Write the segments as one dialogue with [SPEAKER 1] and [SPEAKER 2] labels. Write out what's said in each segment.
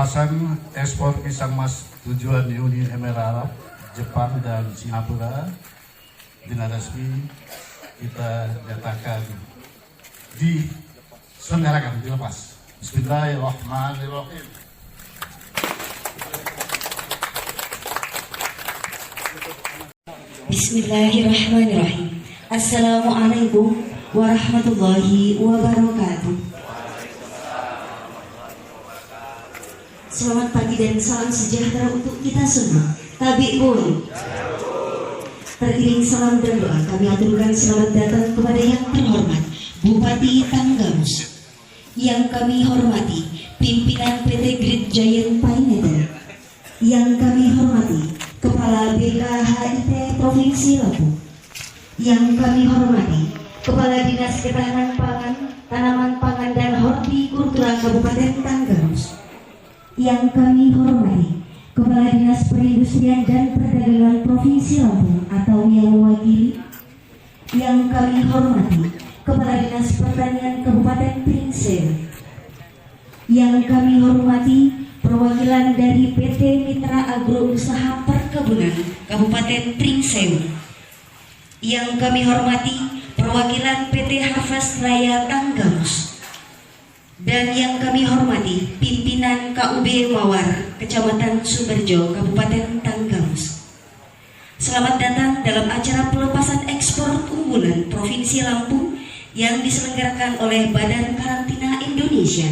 [SPEAKER 1] pelepasan ekspor pisang emas tujuan Uni Emirat Arab, Jepang dan Singapura dengan resmi kita nyatakan diselenggarakan, dilepas. Bismillahirrahmanirrahim.
[SPEAKER 2] Bismillahirrahmanirrahim. Assalamualaikum warahmatullahi wabarakatuh. Selamat pagi dan salam sejahtera untuk kita semua. Tabi'un. Teriring salam dan doa, kami aturkan selamat datang kepada yang terhormat Bupati Tanggamus, yang kami hormati pimpinan PT Great Giant Pineapple, yang kami hormati Kepala BKHIT Provinsi Lampung, yang kami hormati Kepala Dinas Ketahanan Pangan, Tanaman Pangan dan Hortikultura Kabupaten Tanggamus, yang kami hormati Kepala Dinas Perindustrian dan Perdagangan Provinsi Lampung atau yang mewakili, yang kami hormati Kepala Dinas Pertanian Kabupaten Pringsewu, yang kami hormati perwakilan dari PT Mitra Agro Usaha Perkebunan Kabupaten Pringsewu, yang kami hormati perwakilan PT Harvest Raya Tanggamus, dan yang kami hormati pimpinan KUB Mawar Kecamatan Sumberjo Kabupaten Tanggamus. Selamat datang dalam acara pelepasan ekspor unggulan Provinsi Lampung yang diselenggarakan oleh Badan Karantina Indonesia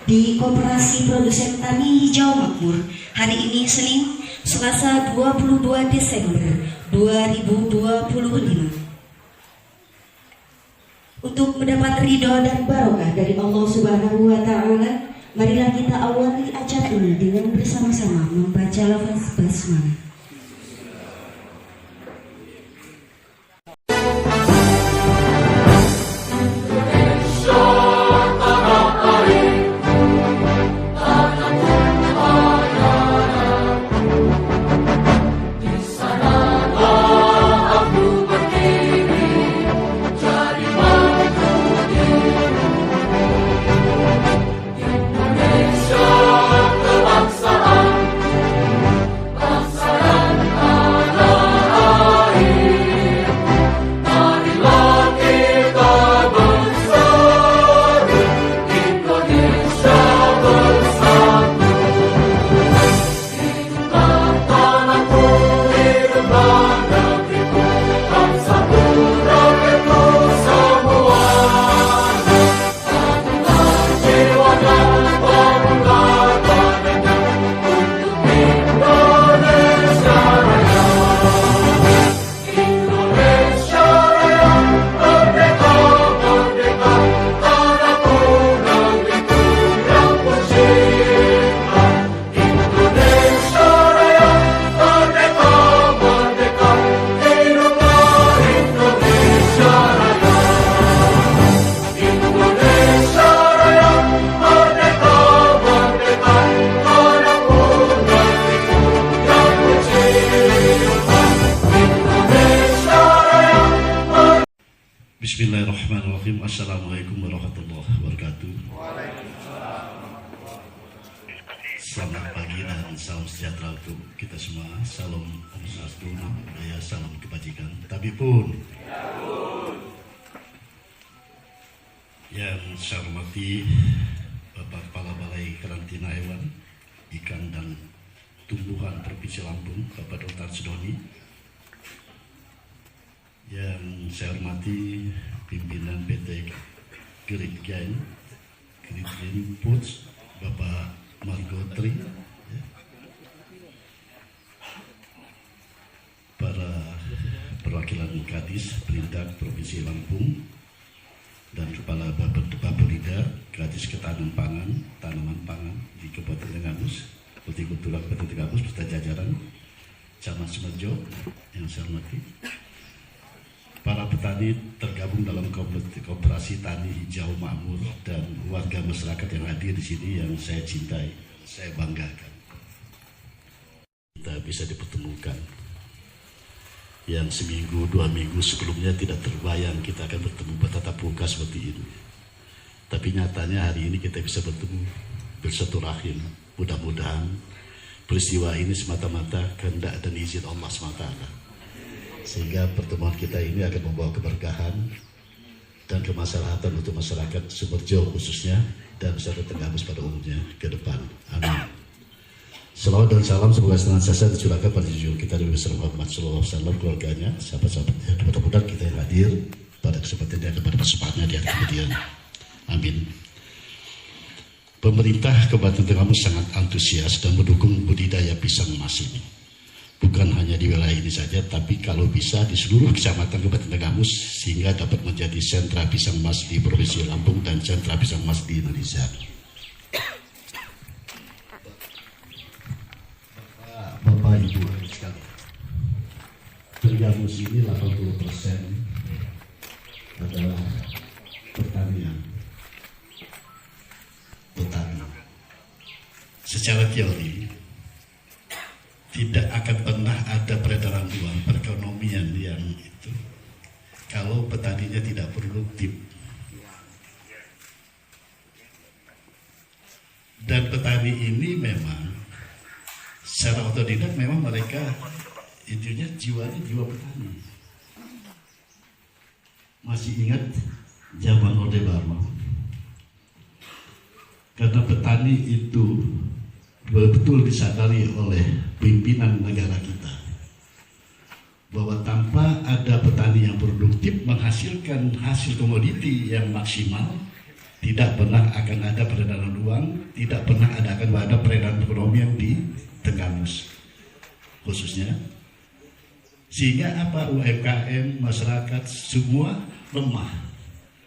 [SPEAKER 2] di Koperasi Produsen Tani Hijau Makmur hari ini Senin, Selasa 22 Desember 2025. Untuk mendapat ridho dan barokah dari Allah Subhanahu wa Ta'ala, marilah kita awali acara ini dengan bersama-sama membaca lafaz basmalah.
[SPEAKER 3] Bismillahirrahmanirrahim. Assalamualaikum warahmatullahi wabarakatuh. Selamat pagi dan salam sejahtera untuk kita semua. Salam Om Swastiastu, Namo Buddhaya, salam kebajikan. Tabi'un. Yang saya hormati Bapak Kepala Balai Karantina Hewan, Ikan dan Tumbuhan Provinsi Lampung, Bapak Dr. Sudoni. Yang saya hormati pimpinan PT Great Giant Foods, Bapak Margotri, para perwakilan Kadis Perindak Provinsi Lampung, dan Kepala Bapelida Kadis Ketahanan Pangan, Tanaman Pangan di Kabupaten Tanggamus, Hortikultura Kabupaten Tanggamus beserta jajaran Camat Sumberjo yang saya hormati. Para petani tergabung dalam Koperasi Tani Hijau Makmur dan warga masyarakat yang hadir di sini yang saya cintai, saya banggakan. Kita bisa dipertemukan. Yang seminggu, 2 minggu sebelumnya tidak terbayang kita akan bertemu bertatap muka seperti ini. Tapi nyatanya hari ini kita bisa bertemu, bersilaturahim, Mudah-mudahan peristiwa ini semata-mata kehendak dan izin Allah SWT, sehingga pertemuan kita ini akan membawa keberkahan dan kemaslahatan untuk masyarakat Sumberjo khususnya dan masyarakat Tenggamus pada umumnya ke depan. Amin. Salawat dan salam semoga senantiasa dicurahkan pada junjungan kita Nabi Muhammad SAW, keluarganya, sahabat-sahabatnya, dan mudah-mudahan kita yang hadir pada kesempatan dia kepada persempatnya di hari kemudian. Amin. Pemerintah Kabupaten Tenggamus sangat antusias dan mendukung budidaya pisang emas ini. Bukan hanya di wilayah ini saja, tapi kalau bisa di seluruh kecamatan Kabupaten Tenggamus, sehingga dapat menjadi sentra pisang emas di Provinsi Lampung dan sentra pisang emas di Indonesia. Bapak Ibu sekalian, Tenggamus ini 80% adalah pertanian. Secara teori tidak akan pernah ada peredaran uang perekonomian yang itu kalau petaninya tidak produktif. Dan petani ini memang secara otodidak memang mereka intinya jiwanya jiwa petani. Masih ingat zaman Orde Baru, karena petani itu betul disadari oleh pimpinan negara kita bahwa tanpa ada petani yang produktif menghasilkan hasil komoditi yang maksimal, tidak pernah akan ada peredaran uang, tidak pernah akan ada peredaran ekonomi yang di Tenggamus khususnya. Sehingga apa, UMKM, masyarakat semua lemah,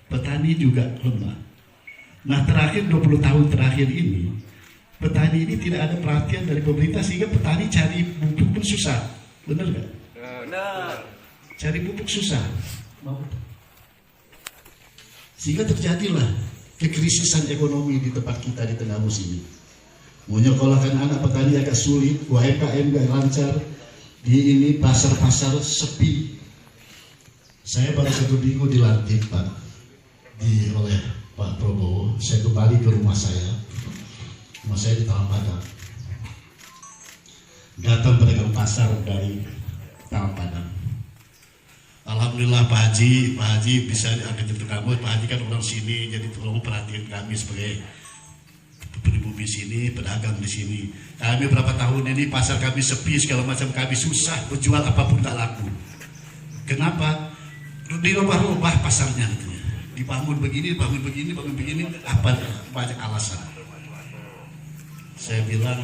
[SPEAKER 3] petani juga lemah. Nah, terakhir 20 tahun terakhir ini petani ini tidak ada perhatian dari pemerintah, sehingga petani cari pupuk pun susah. Benar nggak? Benar. Cari pupuk susah. Sehingga terjadilah kekrisisan ekonomi di tempat kita di Tenggamus ini. Menyekolahkan anak petani agak sulit, UMKM gak lancar, di ini pasar-pasar sepi. Saya baru 1 minggu dilantik Pak oleh Pak Prabowo. Saya kembali ke rumah saya di Talampadang. Datang pedagang pasar dari Talampadang. Alhamdulillah Pak Haji bisa diangkat ke Tenggamus. Pak Haji kan orang sini, jadi tolong perhatian kami sebagai pribumi sini, pedagang di sini. Kami berapa tahun ini pasar kami sepi, segala macam kami susah, berjual apapun tak laku. Kenapa? Dirubah-rubah pasarnya katanya. Dibangun begini, bangun begini, apa banyak alasan. Saya bilang,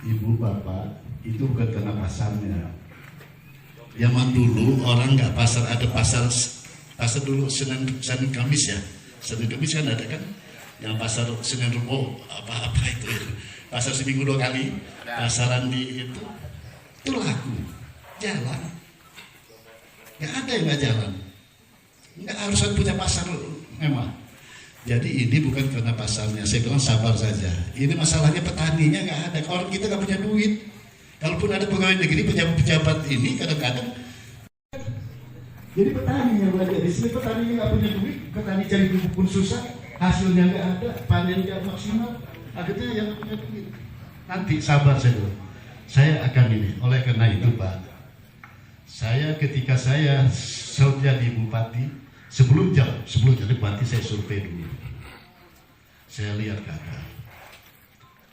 [SPEAKER 3] Ibu Bapak, itu bukan karena pasarnya. Zaman dulu orang nggak pasar, ada pasar dulu Senin Kamis ya. Senin Kamis kan ada kan? Yang pasar Senin Rebo apa itu ya. Pasar seminggu 2 kali, pasaran di itu laku, jalan. Nggak ada yang nggak jalan. Nggak harus punya pasar memang. Jadi ini bukan karena pasarnya. Saya bilang sabar saja. Ini masalahnya petaninya nggak ada. Orang kita nggak punya duit. Kalaupun ada pegawai negeri, pejabat ini kadang-kadang. Jadi petani yang belajar di sini, petaninya nggak punya duit, petani cari pupuk pun susah, hasilnya nggak ada, panen nggak maksimal, akhirnya yang nggak punya duit. Nanti sabar saja. Saya akan ini. Oleh karena itu Pak, saya ketika saya jadi bupati, sebelum jadi bupati saya survei dulu. Saya lihat keadaan.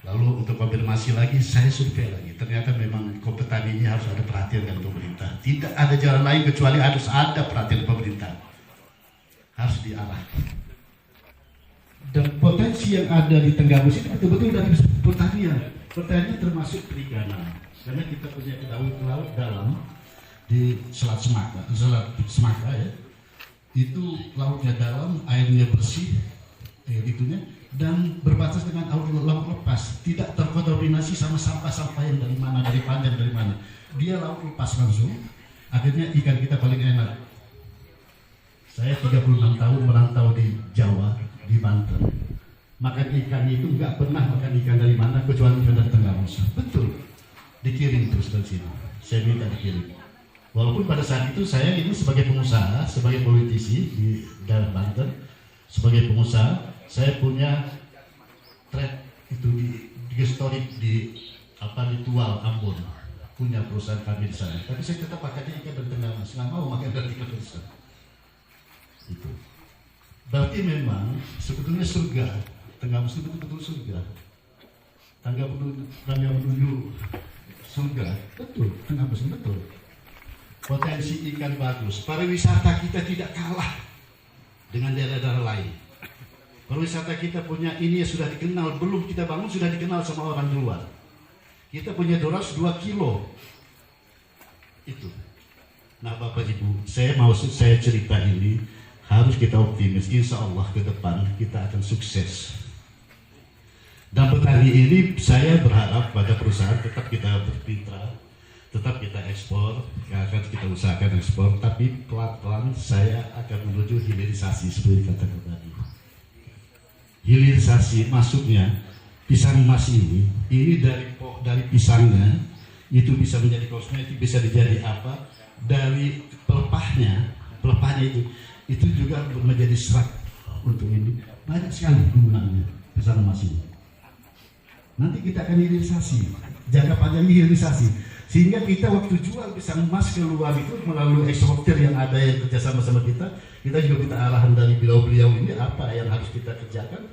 [SPEAKER 3] Lalu untuk konfirmasi lagi, saya survei lagi. Ternyata memang petani ini harus ada perhatian dari pemerintah. Tidak ada jalan lain kecuali harus ada perhatian pemerintah. Harus diarahkan. Dan potensi yang ada di Tenggamus itu betul-betul dari pertanian. Pertanian termasuk perikanan. Karena kita punya laut dalam di Selat Semaka ya. Itu lautnya dalam, airnya bersih, dan berbatas dengan laut lepas, tidak terkontaminasi sama sampah-sampah yang dari mana, dari pantai dari mana. Dia laut lepas langsung, akhirnya ikan kita paling enak. Saya 36 tahun merantau di Jawa, di Banten. Makan ikan itu nggak pernah makan ikan dari mana, kecuali ikan dari Tenggamus. Betul, dikirim terus dari sini. Saya minta dikirim. Walaupun pada saat itu saya ini sebagai pengusaha, sebagai politisi di daerah Banten, sebagai pengusaha, saya punya trade itu di historik di Ritual Ambon, punya perusahaan kami di sana. Tapi saya tetap pakai ikan dari Tenggamus, nggak mau makan dari ikan besar. Itu. Berarti memang sebetulnya surga Tenggamus itu betul-betul surga. Tangga menuju surga, betul. Tenggamus betul. Potensi ikan bagus. Pariwisata kita tidak kalah dengan daerah-daerah lain. Pariwisata kita punya ini sudah dikenal, belum kita bangun sudah dikenal sama orang luar. Kita punya doras 2 kilo. Itu. Nah Bapak Ibu, saya cerita ini harus kita optimis. Insya Allah ke depan kita akan sukses. Dan petani ini saya berharap pada perusahaan tetap kita bermitra, tetap kita ekspor, akan kita usahakan ekspor, tapi pelan-pelan saya akan menuju hilirisasi seperti katakan tadi. Hilirisasi maksudnya pisang emas ini dari pisangnya itu bisa menjadi kosmetik, bisa menjadi apa, dari pelepahnya itu juga menjadi serat untuk ini. Banyak sekali penggunaannya pisang emas ini. Nanti kita akan hilirisasi, jangka panjangnya hilirisasi, sehingga kita waktu jual pisang emas keluar itu melalui eksportir yang ada yang kerjasama sama kita juga minta arahan dari beliau-beliau ini apa yang harus kita kerjakan.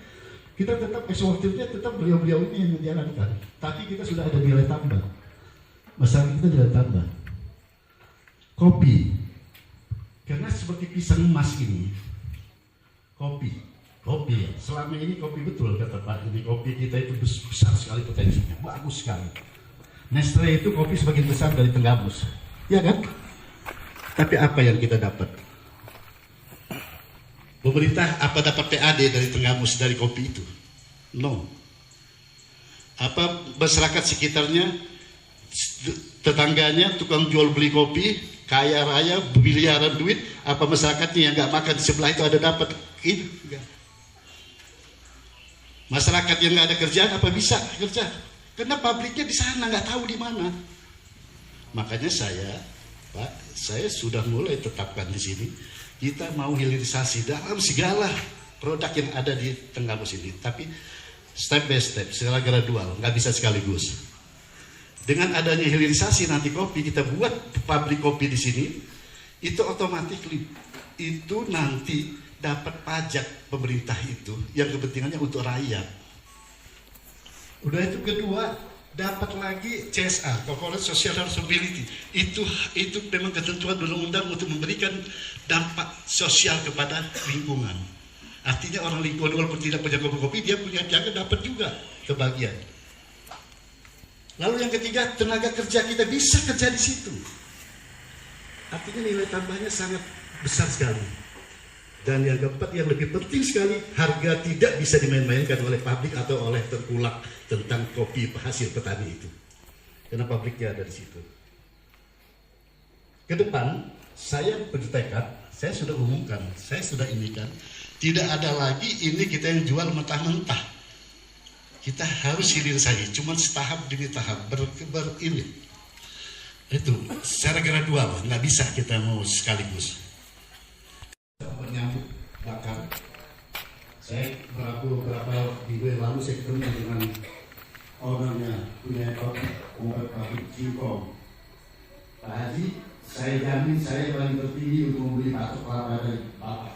[SPEAKER 3] Kita tetap eksportirnya tetap beliau-beliau ini yang menjalankan, tapi kita sudah ada nilai tambah. Masalah kita nilai tambah. Kopi, karena seperti pisang emas ini, kopi ya. Selama ini kopi betul kata Pak, ini kopi kita itu besar sekali potensinya, bagus sekali. Nestle itu kopi sebagian besar dari Tenggamus, ya kan? Tapi apa yang kita dapat? Pemerintah apa dapat PAD dari Tenggamus dari kopi itu? No. Apa masyarakat sekitarnya, tetangganya tukang jual beli kopi, kaya raya, miliaran duit, apa masyarakatnya yang nggak makan di sebelah itu ada dapat? Itu enggak. Masyarakat yang nggak ada kerjaan apa bisa kerja? Karena pabriknya di sana, nggak tahu di mana. Makanya saya sudah mulai tetapkan di sini. Kita mau hilirisasi dalam segala produk yang ada di Tenggamus ini. Tapi step by step, secara gradual, nggak bisa sekaligus. Dengan adanya hilirisasi nanti kopi, kita buat pabrik kopi di sini, itu otomatis itu nanti dapat pajak pemerintah itu yang kepentingannya untuk rakyat. Udah itu kedua, dapat lagi CSR, Corporate Social Responsibility. Itu memang ketentuan undang-undang untuk memberikan dampak sosial kepada lingkungan. Artinya orang lingkungan walaupun tidak punya kopi, dia punya jaga dapat juga kebagian. Lalu yang ketiga, tenaga kerja kita bisa kerja di situ. Artinya nilai tambahnya sangat besar sekali. Dan yang keempat, yang lebih penting sekali, harga tidak bisa dimain-mainkan oleh pabrik atau oleh tengkulak tentang kopi hasil petani itu. Karena pabriknya ada di situ. Ke depan, saya bertekad, saya sudah umumkan, saya sudah indikan, tidak ada lagi ini kita yang jual mentah-mentah. Kita harus hilirisasi, cuma setahap demi tahap, berilir. Itu secara gradual, nggak bisa kita mau sekaligus. Menyambut bakar. Saya beberapa minggu yang lalu saya ketemu dengan ownernya punya pabrik Singkong. Pak Haji, saya jamin saya paling tertinggi untuk membeli batok kelapa dari Bapak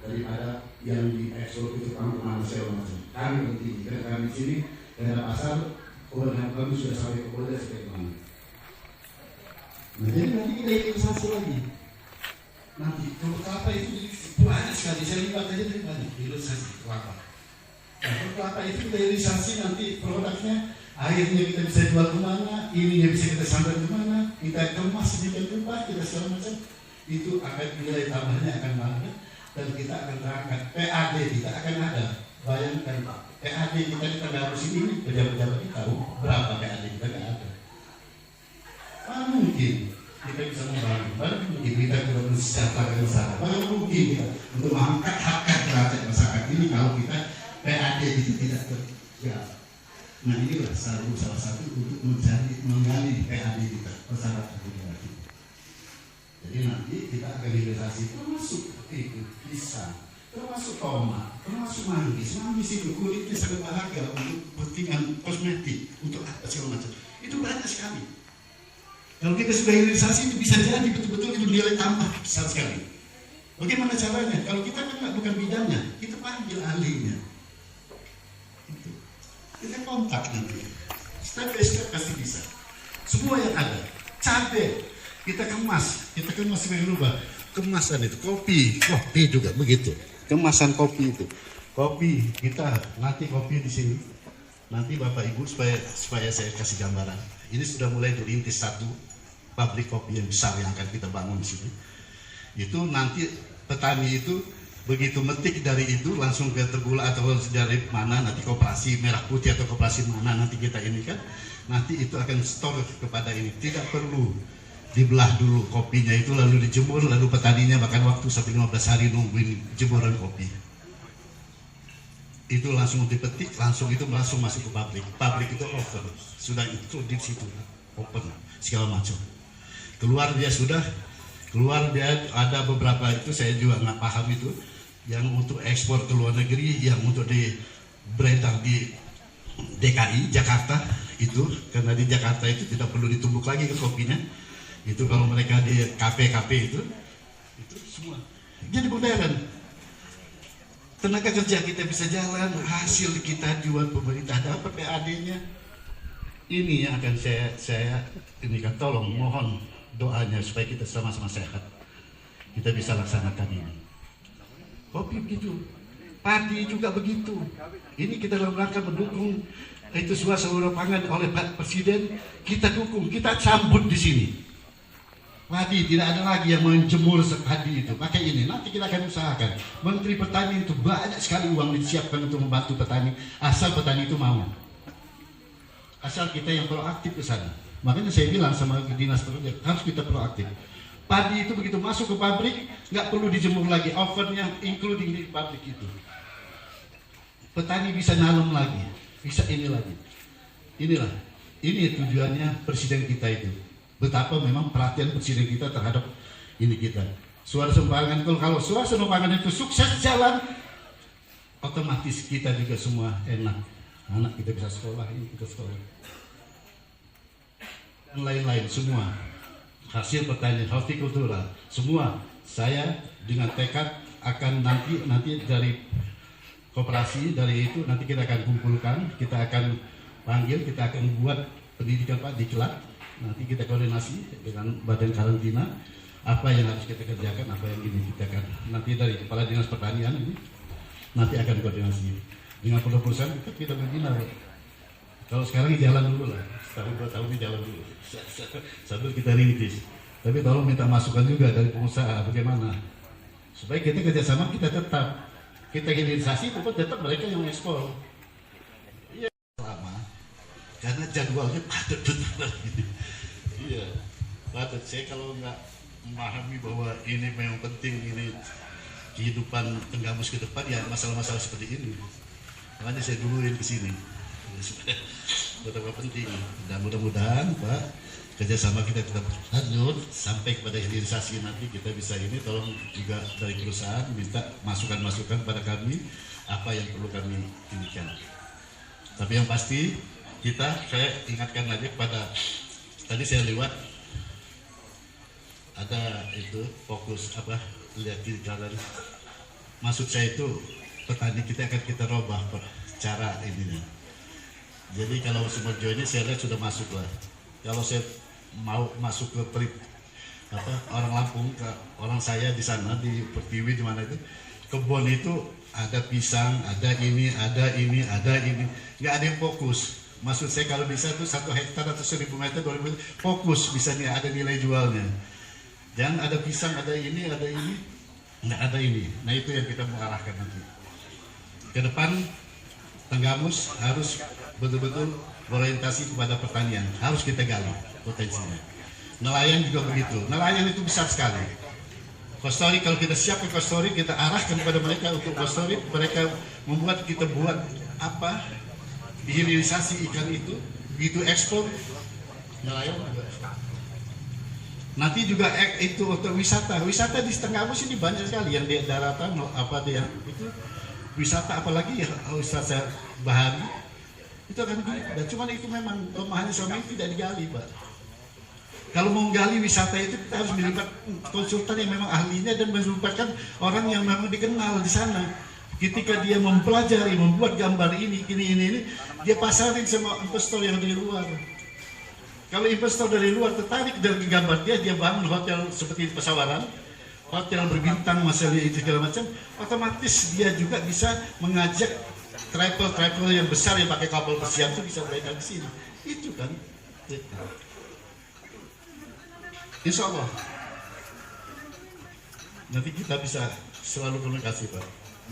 [SPEAKER 3] daripada yang diekspor itu kemana segala macam. Kami tertinggi karena kami di sini daerah pasar kewenangan kami sudah sampai ke Polda seperti mana. Nah, jadi nanti kita hilirisasi lagi. Nanti kalau kelapa itu banyak sekali, saya lihat aja dari banyak hilirisasi kelapa. Nah, kalau kelapa itu hilirisasi nanti produknya, akhirnya kita bisa jual kemana, ininya bisa kita sampai kemana, kita kemas sedikit rupa, kita segala macam, itu akan nilai tambahnya akan ada dan kita akan terangkat. PAD kita akan ada. Bayangkan Pak, PAD kita di Tenggamus ini pejabat-pejabat kita tahu berapa PAD kita nggak ada. Mungkin kita bisa membangun, mungkin kita bisa mensejahterakan masyarakat, mungkin kita untuk mengangkat hak derajat masyarakat ini kalau kita PAD itu tidak terjaga. Nah inilah salah satu untuk menggali PAD kita, persyaratan kita. Jadi nanti kita akan hilirisasi termasuk itu pisang, termasuk tomat, termasuk manggis. Manggis itu kulitnya sangat berharga untuk kepentingan kosmetik, untuk apa segala macam. Itu banyak sekali. Kalau kita sudah hilirisasi itu bisa jadi betul-betul itu nilai tambah besar sekali. Bagaimana caranya? Kalau kita kan bukan bidangnya, kita panggil ahlinya. Itu. Kita kontak nanti. Step by step pasti bisa. Semua yang ada. Cabai, kita kemas sebagai rubah. Kemasan itu, kopi juga begitu. Kemasan kopi itu. Kopi, kita nanti kopi di sini. Nanti Bapak Ibu supaya saya kasih gambaran. Ini sudah mulai dirintis satu pabrik kopi yang besar yang akan kita bangun di sini. Itu nanti petani itu begitu metik dari itu langsung ke Tegula atau dari mana nanti koperasi merah putih atau koperasi mana nanti kita ini kan nanti itu akan store kepada ini, tidak perlu dibelah dulu kopinya itu lalu dijemur lalu petaninya makan waktu sampai 15 hari nungguin jemuran kopi. Itu langsung dipetik, langsung masuk ke pabrik itu open, sudah itu di situ open segala macam. Keluar dia ada beberapa itu saya juga nggak paham itu yang untuk ekspor ke luar negeri, yang untuk di beredar di DKI Jakarta itu, karena di Jakarta itu tidak perlu ditumbuk lagi ke kopinya itu, kalau mereka di kafe itu semua jadi modern. Tenaga kerja kita bisa jalan, hasil kita jual pemerintah dapat PAD-nya. Ini yang akan saya ini kan tolong mohon doanya supaya kita sama-sama sehat, kita bisa laksanakan ini. Kopi begitu, padi juga begitu. Ini kita dalam rangka mendukung itu suasana pangan oleh Pak Presiden, kita dukung, kita sambut di sini. Padi tidak ada lagi yang menjemur padi itu, pakai ini. Nanti kita akan usahakan. Menteri Pertanian itu banyak sekali uang disiapkan untuk membantu petani, asal petani itu mau, asal kita yang proaktif ke sana. Makanya saya bilang sama dinas pertanian harus kita proaktif. Padi itu begitu masuk ke pabrik nggak perlu dijemur lagi, ovennya including di pabrik itu. Petani bisa nanam lagi, bisa ini lagi. Ini tujuannya presiden kita itu. Betapa memang perhatian presiden kita terhadap ini kita. Suasana pangan, kalau suasana pangan itu sukses jalan, otomatis kita juga semua enak. Anak kita bisa sekolah, ini kita sekolah. Lain-lain semua hasil pertanian hortikultura semua saya dengan tekad akan nanti dari koperasi dari itu nanti kita akan kumpulkan, kita akan panggil, kita akan buat pendidikan Pak diklat, nanti kita koordinasi dengan badan karantina apa yang harus kita kerjakan, apa yang ini kita akan nanti dari kepala dinas pertanian ini nanti akan koordinasi dengan perusahaan kita membina. Kalau sekarang jalan dulu lah, setahun 2 tahun ini jalan dulu sambil kita rintis. Tapi tolong minta masukan juga dari pengusaha bagaimana supaya kita kerjasama, kita tetap kita hilirisasi tetap mereka yang ekspor. Iya lama karena jadwalnya padat betul. Iya padat. Saya kalau nggak memahami bahwa ini memang penting, ini kehidupan Tenggamus ke depan ya masalah-masalah seperti ini, makanya saya duluin ke sini. Betapa penting dan mudah-mudahan Pak kerjasama kita tetap lanjut sampai kepada hilirisasi nanti kita bisa ini. Tolong juga dari perusahaan minta masukan-masukan pada kami apa yang perlu kami tindakan. Tapi yang pasti saya ingatkan lagi kepada tadi saya lewat ada itu fokus apa lihat di jalan. Maksud saya itu petani kita akan kita robah cara ininya. Jadi kalau Sumerjo ini saya lihat sudah masuk lah. Kalau saya mau masuk ke orang Lampung, ke orang saya di sana di Pertiwi di mana itu kebun itu ada pisang, ada ini, nggak ada yang fokus. Maksud saya kalau bisa tuh 1 hektar atau 1000 meter, 2000 meter fokus bisa nih ada nilai jualnya. Jangan ada pisang, ada ini, nggak ada ini. Nah itu yang kita mau arahkan nanti. Ke depan Tenggamus harus betul-betul berorientasi kepada pertanian, harus kita gali potensinya. Nelayan juga begitu, nelayan itu besar sekali. Kostori kalau kita siap ke Kostori, kita arahkan kepada mereka untuk Kostori, mereka membuat kita buat apa dihilirisasi ikan itu, begitu ekspor nelayan juga.
[SPEAKER 1] Nanti juga itu untuk wisata di Tenggamus ini banyak sekali yang di daratan apa dia itu wisata, apalagi ya wisata bahari itu akan dan cuman itu memang kelemahannya selama ini tidak digali, Pak. Kalau mau gali wisata itu kita harus melibat konsultan yang memang ahlinya dan melibatkan orang yang memang dikenal di sana. Ketika dia mempelajari, membuat gambar ini, dia pasarin sama investor yang dari luar. Kalau investor dari luar tertarik dari gambar dia bangun hotel seperti Pesawaran, hotel berbintang, masalah itu segala macam, otomatis dia juga bisa mengajak travel yang besar yang pakai kapal pesiar itu bisa berada di sini. Itu kan. Insya Allah nanti kita bisa selalu komunikasi, Pak,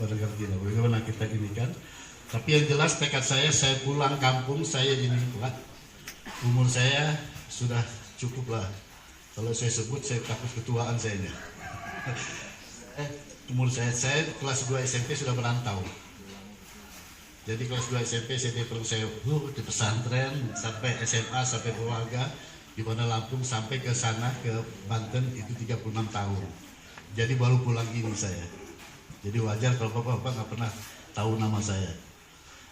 [SPEAKER 1] barangkali kita bagaimana kita ini kan. Tapi yang jelas tekad saya pulang kampung, saya ini Pak, umur saya sudah cukup lah. Kalau saya sebut saya takut ketuaan saya ini. Umur saya kelas 2 SMP sudah merantau. Jadi kelas 2 SMP saya di pesantren sampai SMA sampai Purwaga di mana Lampung sampai ke sana ke Banten itu 36 tahun. Jadi baru pulang ini saya. Jadi wajar kalau bapak nggak pernah tahu nama saya,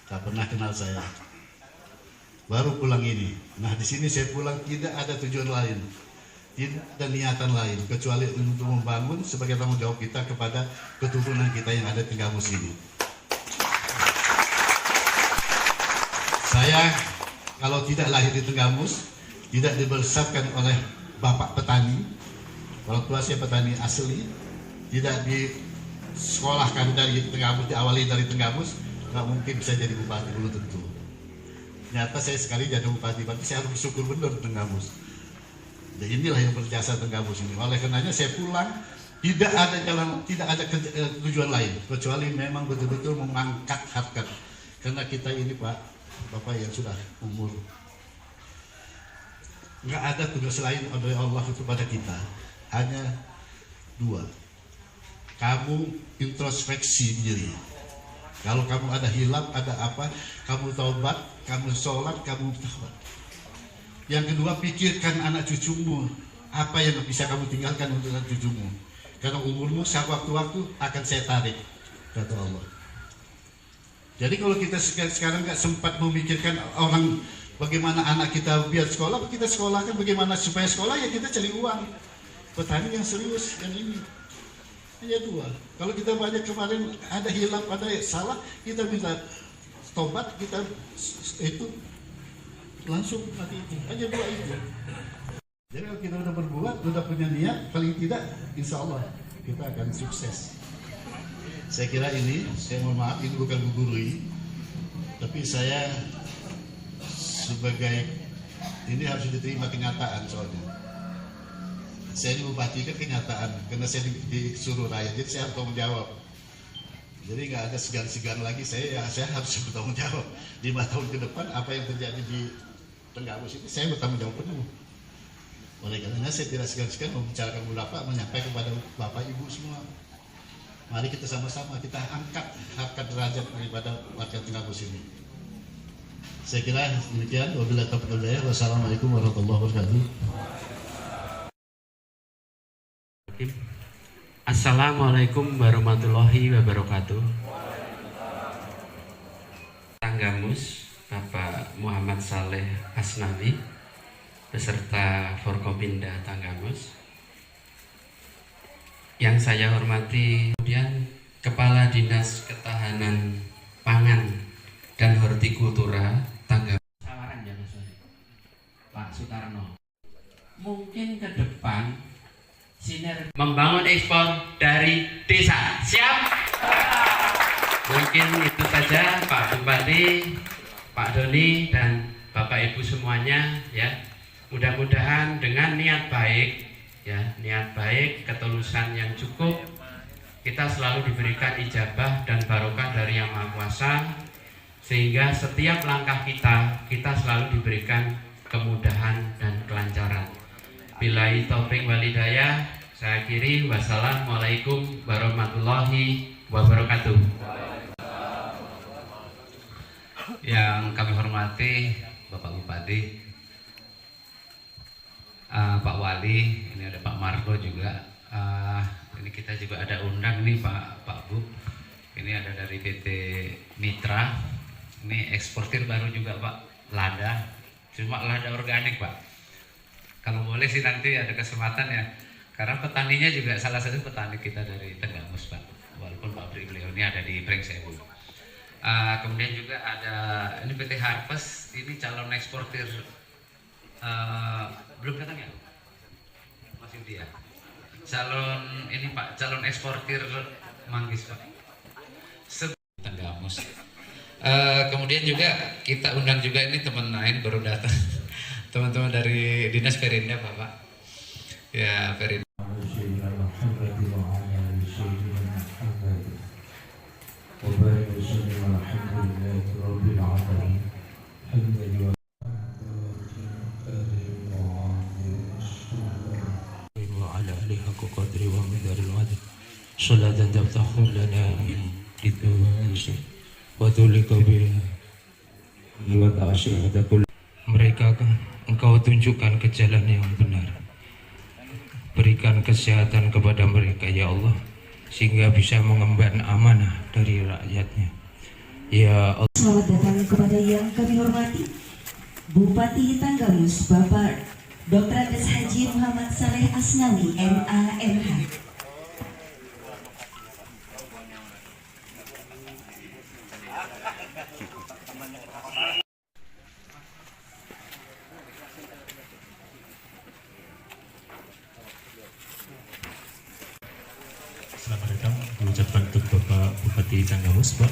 [SPEAKER 1] nggak pernah kenal saya. Baru pulang ini. Nah di sini saya pulang tidak ada tujuan lain, tidak ada niatan lain kecuali untuk membangun sebagai tanggung jawab kita kepada keturunan kita yang ada di Tenggamus ini. Saya kalau tidak lahir di Tenggamus, tidak dibesarkan oleh bapak petani, orang tua saya petani asli, tidak disekolahkan dari Tenggamus, diawali dari Tenggamus, nggak mungkin bisa jadi bupati belum tentu. Nyata saya sekali jadi bupati, berarti saya harus bersyukur benar Tenggamus. Dan inilah yang berjasa Tenggamus ini. Oleh karenanya saya pulang tidak ada tujuan lain kecuali memang betul-betul mengangkat harkat. Karena kita ini Pak, Bapak yang sudah umur, nggak ada tugas lain oleh Allah itu pada kita, hanya dua. Kamu introspeksi diri. Kalau kamu ada hilap, ada apa, kamu taubat, kamu sholat, kamu taubat. Yang kedua, pikirkan anak cucumu, apa yang bisa kamu tinggalkan untuk anak cucumu. Karena umurmu waktu-waktu akan saya tarik, kata Allah. Jadi kalau kita sekarang nggak sempat memikirkan orang bagaimana anak kita biar sekolah, kita sekolahkan bagaimana supaya sekolah, ya kita cari uang. Petani yang serius yang ini hanya dua. Kalau kita banyak kemarin ada hilap, ada salah, kita minta tobat, kita itu langsung mati itu. Hanya dua itu. Jadi kalau kita udah berbuat, udah punya niat, paling tidak insya Allah kita akan sukses. Saya kira ini, saya mohon maaf, ini bukan menggurui, tapi saya sebagai ini harus diterima kenyataan soalnya. Saya ini bupati kan kenyataan, karena saya disuruh rakyat, jadi saya harus bertanggung jawab. Jadi nggak ada segan-segan lagi, saya harus bertanggung jawab. 5 tahun ke depan apa yang terjadi di Tenggamus ini, saya bertanggung jawab penuh. Oleh karena saya tidak segan-segan membicarakan Bapak, menyampaikan kepada Bapak Ibu semua. Mari kita sama-sama kita angkat harkat derajat daripada warga Tenggamus ini. Saya kira demikian. Wabillahi taufiq wal hidayah. Wassalamualaikum warahmatullahi wabarakatuh.
[SPEAKER 4] Assalamualaikum warahmatullahi wabarakatuh. Tenggamus Bapak Muhammad Saleh Asnawi beserta Forkopimda Tenggamus yang saya hormati, kemudian Kepala Dinas Ketahanan Pangan dan Hortikultura Tenggamus ya, Pak Sutarno. Mungkin ke depan sinergi membangun ekspor dari desa. Siap? Mungkin itu saja Pak Bupati, Pak Doni dan Bapak Ibu semuanya ya. Mudah-mudahan dengan niat baik ya, niat baik, ketulusan yang cukup, kita selalu diberikan ijabah dan barokah dari Yang Maha Kuasa, sehingga setiap langkah kita selalu diberikan kemudahan dan kelancaran. Billahi taufiq wal hidayah. Saya akhiri, wassalamualaikum warahmatullahi wabarakatuh.
[SPEAKER 5] Yang kami hormati Bapak Bupati,
[SPEAKER 4] Pak Wali, ini ada Pak Marco juga. Ini kita juga ada undang nih Pak Bu. Ini ada dari PT Mitra. Ini eksportir baru juga Pak, lada. Cuma lada organik Pak. Kalau boleh sih nanti ada kesempatan ya. Karena petaninya juga salah satu petani kita dari Tenggamus Pak. Walaupun pabrik beliau ini ada di Brengsewu. Kemudian juga ada ini PT Harvest, ini calon eksportir belum datang ya? Masih dia. Calon ini Pak, calon eksportir manggis Pak. Tenggamus. Kemudian juga kita undang juga ini teman lain baru datang. Teman-teman dari Dinas Perinda Bapak. Ya, Perinda.
[SPEAKER 5] صلاة تفتح لنا وتولك بها وتعشي كل mereka Engkau tunjukkan ke jalan yang benar. Berikan kesehatan kepada mereka ya Allah, sehingga bisa mengemban amanah dari rakyatnya ya Allah.
[SPEAKER 2] Selamat datang kepada yang kami hormati Bupati Tanggamus Bapak Dr. Andes Haji Muhammad Saleh Asnawi MA.MH.
[SPEAKER 5] Selamat datang mengucapkan untuk Bapak Bupati Tanggamus Pak.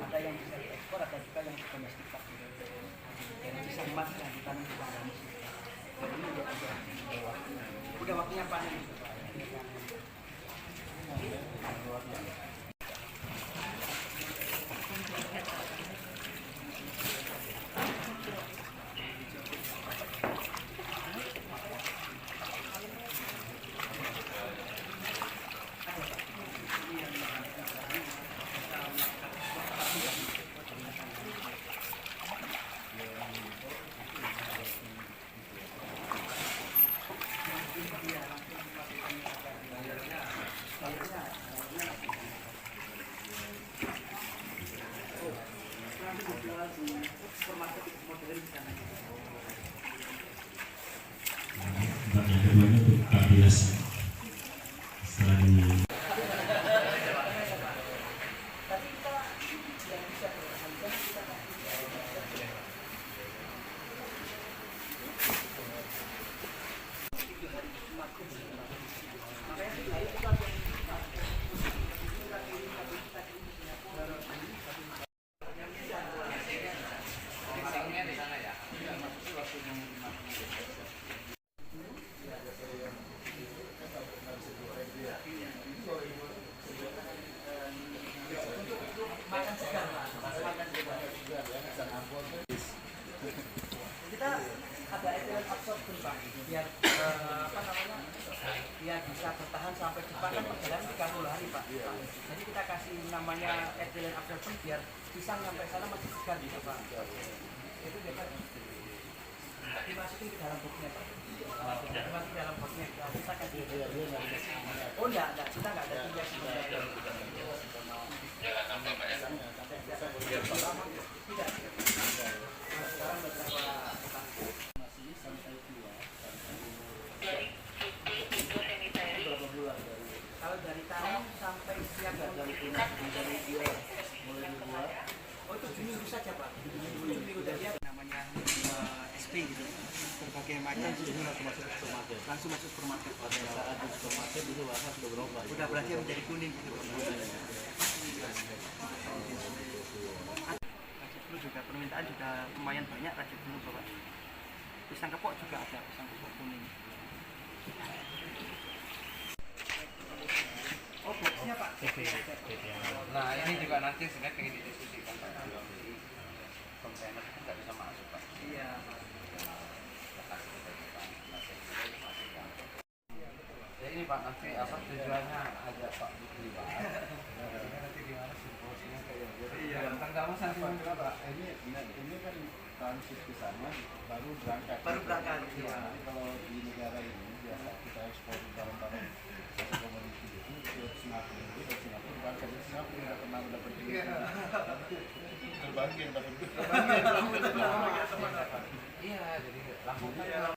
[SPEAKER 6] Ada yang bisa diekspor, ada juga yang domestik Pak. Yang bisa emas yang ditanam di Tanggamus. Jadi ini udah waktunya panen.
[SPEAKER 5] Yang keduanya untuk Pak Dinas. Setelah ini
[SPEAKER 6] kita ada ethylene absorption Pak, biar biar bisa bertahan sampai depan kan perjalanan 30 hari Pak. Jadi kita kasih namanya ethylene absorption biar pisang sampai sana masih segar gitu Pak. Itu biasa dimasukin ke dalam boxnya Pak. Dimasukin ke dalam boxnya, kita kasih. Oh enggak, kita enggak ada tiga sebenarnya. Tidak. Sekarang beberapa masih sampai 2 kalau dari tanam sampai siap dari mulai 2 oh itu seminggu saja Pak, seminggu dari namanya SP gitu, berbagai macam langsung masuk supermarket pada saat di supermarket itu warna sudah berubah, udah berarti menjadi kuning gitu. Juga permintaan juga lumayan banyak rajin dulu Bapak. Pisang kepok juga ada, pisang kepok kuning. Oh, boxnya Pak.
[SPEAKER 4] Nah ini juga nanti sebenarnya pengen didiskusikan Pak. Kontainer itu nggak bisa masuk Pak.
[SPEAKER 6] Iya.
[SPEAKER 4] Ya ini Pak nanti apa tujuannya ajak Pak Bukti Pak. Nanti gimana sih bosnya kayak gitu. Iya. Tanggal
[SPEAKER 7] ini kan transit ke sana baru berangkat.
[SPEAKER 6] Baru berangkat, iya.
[SPEAKER 7] Jadi kalau di negara ini biasa kita ekspor barang-barang satu komoditi itu ke Singapura, itu dari Singapura berangkat dari Singapura nggak pernah dapat duit. Terbagi yang dapat duit.
[SPEAKER 6] Iya, jadi langsung